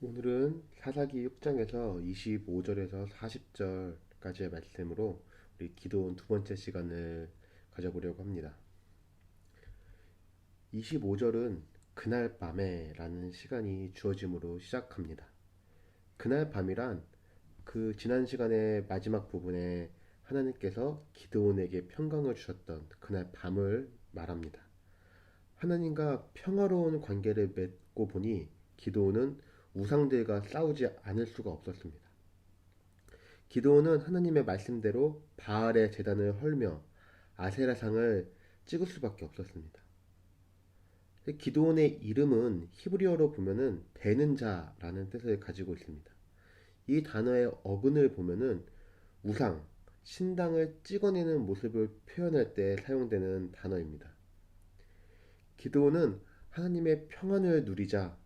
오늘은 사사기 6장에서 25절에서 40절까지의 말씀으로 우리 기도원 두 번째 시간을 가져보려고 합니다. 25절은 그날 밤에 라는 시간이 주어짐으로 시작합니다. 그날 밤이란 그 지난 시간의 마지막 부분에 하나님께서 기드온에게 평강을 주셨던 그날 밤을 말합니다. 하나님과 평화로운 관계를 맺고 보니 기드온은 우상들과 싸우지 않을 수가 없었습니다. 기드온은 하나님의 말씀대로 바알의 제단을 헐며 아세라상을 찍을 수밖에 없었습니다. 기드온의 이름은 히브리어로 보면은 배는 자라는 뜻을 가지고 있습니다. 이 단어의 어근을 보면은 우상, 신당을 찍어내는 모습을 표현할 때 사용되는 단어입니다. 기드온은 하나님의 평안을 누리자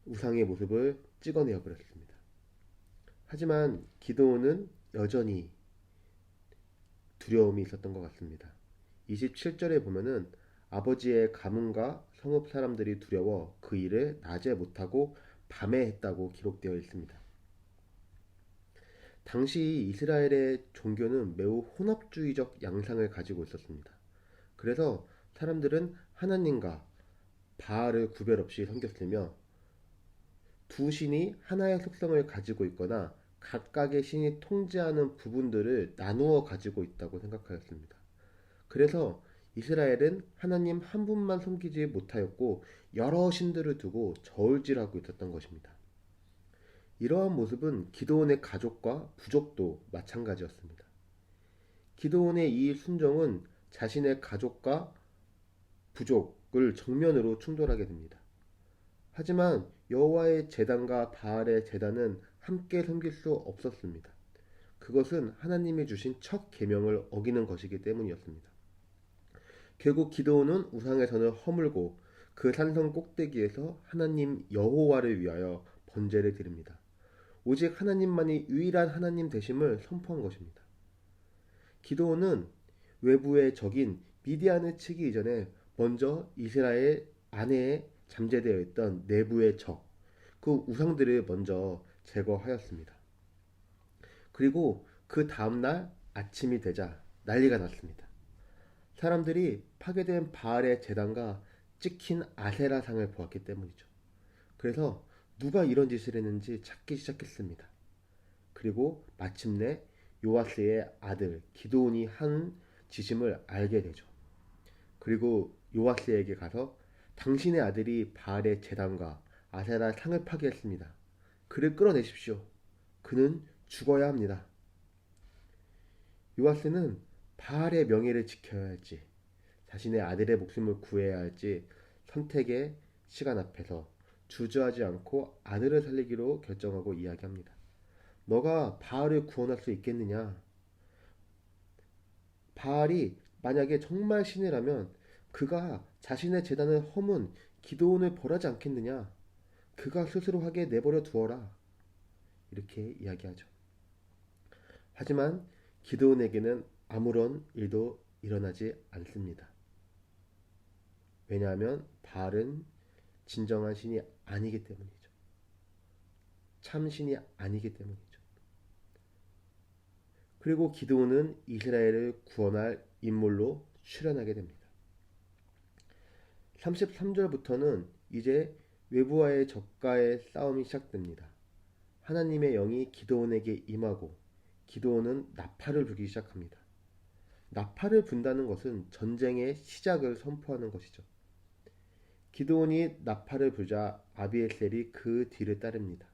우상의 모습을 찍어내어 버렸습니다. 하지만 기드온은 여전히 두려움이 있었던 것 같습니다. 27절에 보면은 아버지의 가문과 성읍 사람들이 두려워 그 일을 낮에 못하고 밤에 했다고 기록되어 있습니다. 당시 이스라엘의 종교는 매우 혼합주의적 양상을 가지고 있었습니다. 그래서 사람들은 하나님과 바알을 구별 없이 섬겼으며 두 신이 하나의 속성을 가지고 있거나 각각의 신이 통제하는 부분들을 나누어 가지고 있다고 생각하였습니다. 그래서 이스라엘은 하나님 한 분만 섬기지 못하였고 여러 신들을 두고 저울질하고 있었던 것입니다. 이러한 모습은 기드온의 가족과 부족도 마찬가지였습니다. 기드온의 이 순종은 자신의 가족과 부족을 정면으로 충돌하게 됩니다. 하지만 여호와의 제단과 바알의 제단은 함께 섬길 수 없었습니다. 그것은 하나님이 주신 첫 계명을 어기는 것이기 때문이었습니다. 결국 기드온은 우상의 선을 허물고 그 산성 꼭대기에서 하나님 여호와를 위하여 번제를 드립니다. 오직 하나님만이 유일한 하나님 되심을 선포한 것입니다. 기드온은 외부의 적인 미디안을 치기 이전에 먼저 이스라엘 안에 잠재되어 있던 내부의 적, 그 우상들을 먼저 제거하였습니다. 그리고 그 다음날 아침이 되자 난리가 났습니다. 사람들이 파괴된 바알의 제단과 찍힌 아세라상을 보았기 때문이죠. 그래서 누가 이런 짓을 했는지 찾기 시작했습니다. 그리고 마침내 요아스의 아들 기드온이 한 지심을 알게 되죠. 그리고 요아스에게 가서 당신의 아들이 바알의 제단과 아세라 상을 파괴했습니다. 그를 끌어내십시오. 그는 죽어야 합니다. 요아스는 바알의 명예를 지켜야 할지 자신의 아들의 목숨을 구해야 할지 선택의 시간 앞에서 주저하지 않고 아들을 살리기로 결정하고 이야기합니다. 너가 바알을 구원할 수 있겠느냐? 바알이 만약에 정말 신이라면 그가 자신의 재단을 허문 기드온을 벌하지 않겠느냐? 그가 스스로 하게 내버려 두어라. 이렇게 이야기하죠. 하지만 기드온에게는 아무런 일도 일어나지 않습니다. 왜냐하면 바알은 진정한 신이 아니기 때문이죠. 참 신이 아니기 때문이죠. 그리고 기드온은 이스라엘을 구원할 인물로 출현하게 됩니다. 33절부터는 이제 외부와의 적과의 싸움이 시작됩니다. 하나님의 영이 기드온에게 임하고 기드온은 나팔을 불기 시작합니다. 나팔을 분다는 것은 전쟁의 시작을 선포하는 것이죠. 기드온이 나팔을 불자 아비에셀이 그 뒤를 따릅니다.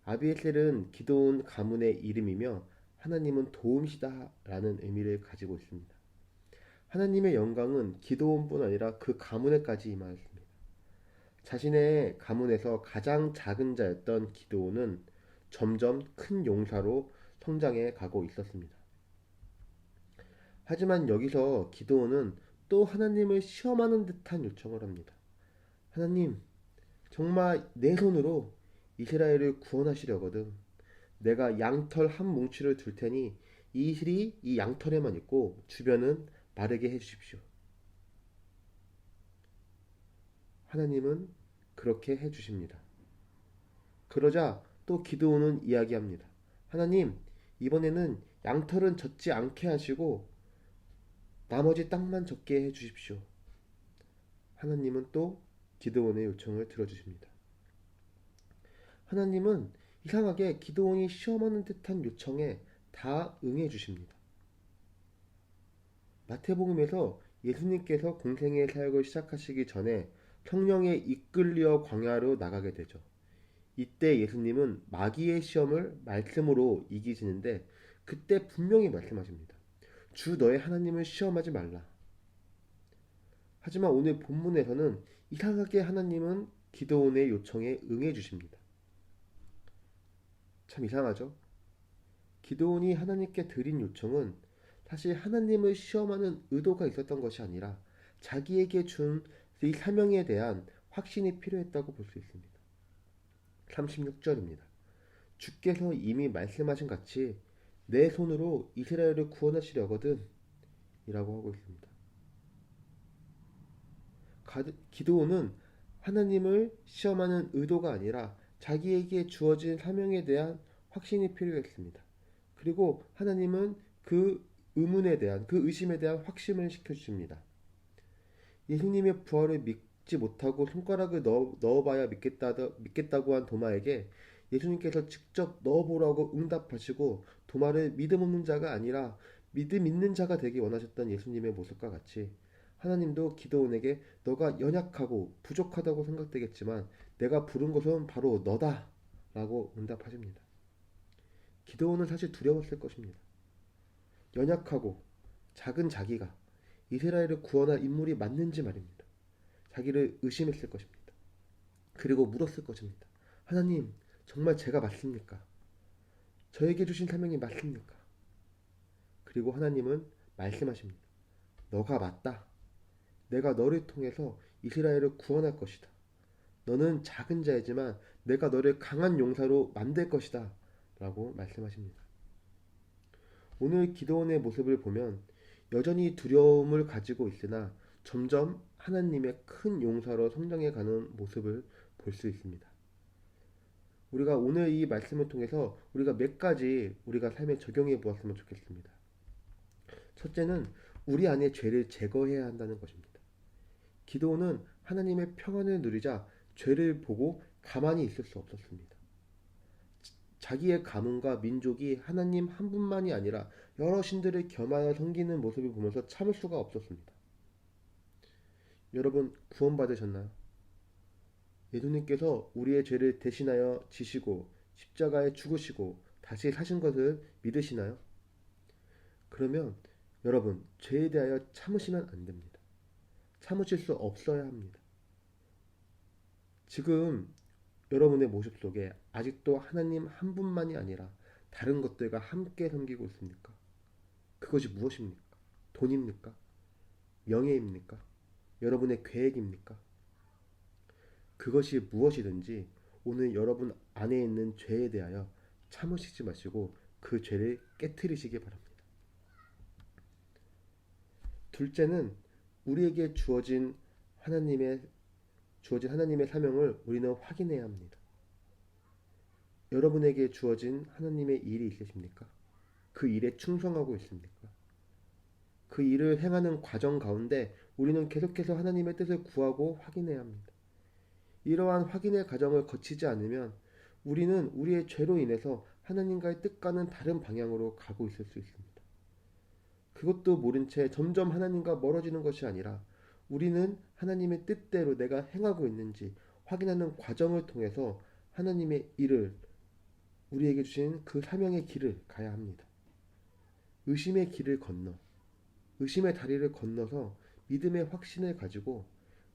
아비에셀은 기드온 가문의 이름이며 하나님은 도움이시다 라는 의미를 가지고 있습니다. 하나님의 영광은 기드온뿐 아니라 그 가문에까지 임하였습니다. 자신의 가문에서 가장 작은 자였던 기드온은 점점 큰 용사로 성장해 가고 있었습니다. 하지만 여기서 기드온은 또 하나님을 시험하는 듯한 요청을 합니다. 하나님, 정말 내 손으로 이스라엘을 구원하시려거든 내가 양털 한 뭉치를 둘 테니 이 실이 이 양털에만 있고 주변은 마르게 해주십시오. 하나님은 그렇게 해주십니다. 그러자 또 기드온은 이야기합니다. 하나님, 이번에는 양털은 젖지 않게 하시고 나머지 땅만 젖게 해 주십시오. 하나님은 또 기드온의 요청을 들어주십니다. 하나님은 이상하게 기드온이 시험하는 듯한 요청에 다 응해 주십니다. 마태복음에서 예수님께서 공생의 사역을 시작하시기 전에 성령에 이끌려 광야로 나가게 되죠. 이때 예수님은 마귀의 시험을 말씀으로 이기시는데 그때 분명히 말씀하십니다. 주 너의 하나님을 시험하지 말라. 하지만 오늘 본문에서는 이상하게 하나님은 기드온의 요청에 응해 주십니다. 참 이상하죠? 기드온이 하나님께 드린 요청은 사실 하나님을 시험하는 의도가 있었던 것이 아니라 자기에게 준 이 사명에 대한 확신이 필요했다고 볼 수 있습니다. 36절입니다. 주께서 이미 말씀하신 같이 내 손으로 이스라엘을 구원하시려거든 이라고 하고 있습니다. 기드온은 하나님을 시험하는 의도가 아니라 자기에게 주어진 사명에 대한 확신이 필요했습니다. 그리고 하나님은 그 의문에 대한, 그 의심에 대한 확신을 시켜주십니다. 예수님의 부활을 믿지 못하고 손가락을 넣어봐야 믿겠다고 한 도마에게 예수님께서 직접 넣어보라고 응답하시고 도마를 믿음 없는 자가 아니라 믿음 있는 자가 되기 원하셨던 예수님의 모습과 같이 하나님도 기드온에게 너가 연약하고 부족하다고 생각되겠지만 내가 부른 것은 바로 너다 라고 응답하십니다. 기드온은 사실 두려웠을 것입니다. 연약하고 작은 자기가 이스라엘을 구원할 인물이 맞는지 말입니다. 자기를 의심했을 것입니다. 그리고 물었을 것입니다. 하나님, 정말 제가 맞습니까? 저에게 주신 사명이 맞습니까? 그리고 하나님은 말씀하십니다. 너가 맞다. 내가 너를 통해서 이스라엘을 구원할 것이다. 너는 작은 자이지만 내가 너를 강한 용사로 만들 것이다. 라고 말씀하십니다. 오늘 기드온의 모습을 보면 여전히 두려움을 가지고 있으나 점점 하나님의 큰 용사로 성장해가는 모습을 볼 수 있습니다. 우리가 오늘 이 말씀을 통해서 우리가 몇 가지 우리가 삶에 적용해 보았으면 좋겠습니다. 첫째는 우리 안에 죄를 제거해야 한다는 것입니다. 기드온은 하나님의 평안을 누리자 죄를 보고 가만히 있을 수 없었습니다. 자기의 가문과 민족이 하나님 한 분만이 아니라 여러 신들을 겸하여 섬기는 모습을 보면서 참을 수가 없었습니다. 여러분 구원받으셨나요? 예수님께서 우리의 죄를 대신하여 지시고 십자가에 죽으시고 다시 사신 것을 믿으시나요? 그러면 여러분 죄에 대하여 참으시면 안 됩니다. 참으실 수 없어야 합니다. 지금 여러분의 모습 속에 아직도 하나님 한 분만이 아니라 다른 것들과 함께 섬기고 있습니까? 그것이 무엇입니까? 돈입니까? 명예입니까? 여러분의 계획입니까? 그것이 무엇이든지 오늘 여러분 안에 있는 죄에 대하여 참으시지 마시고 그 죄를 깨트리시기 바랍니다. 둘째는 우리에게 주어진 하나님의 사명을 우리는 확인해야 합니다. 여러분에게 주어진 하나님의 일이 있으십니까? 그 일에 충성하고 있습니까? 그 일을 행하는 과정 가운데 우리는 계속해서 하나님의 뜻을 구하고 확인해야 합니다. 이러한 확인의 과정을 거치지 않으면 우리는 우리의 죄로 인해서 하나님과의 뜻과는 다른 방향으로 가고 있을 수 있습니다. 그것도 모른 채 점점 하나님과 멀어지는 것이 아니라 우리는 하나님의 뜻대로 내가 행하고 있는지 확인하는 과정을 통해서 하나님의 일을 우리에게 주신 그 사명의 길을 가야 합니다. 의심의 길을 건너 의심의 다리를 건너서 믿음의 확신을 가지고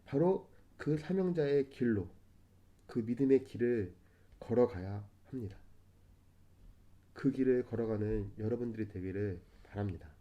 바로 그 사명자의 길로 그 믿음의 길을 걸어가야 합니다. 그 길을 걸어가는 여러분들이 되기를 바랍니다.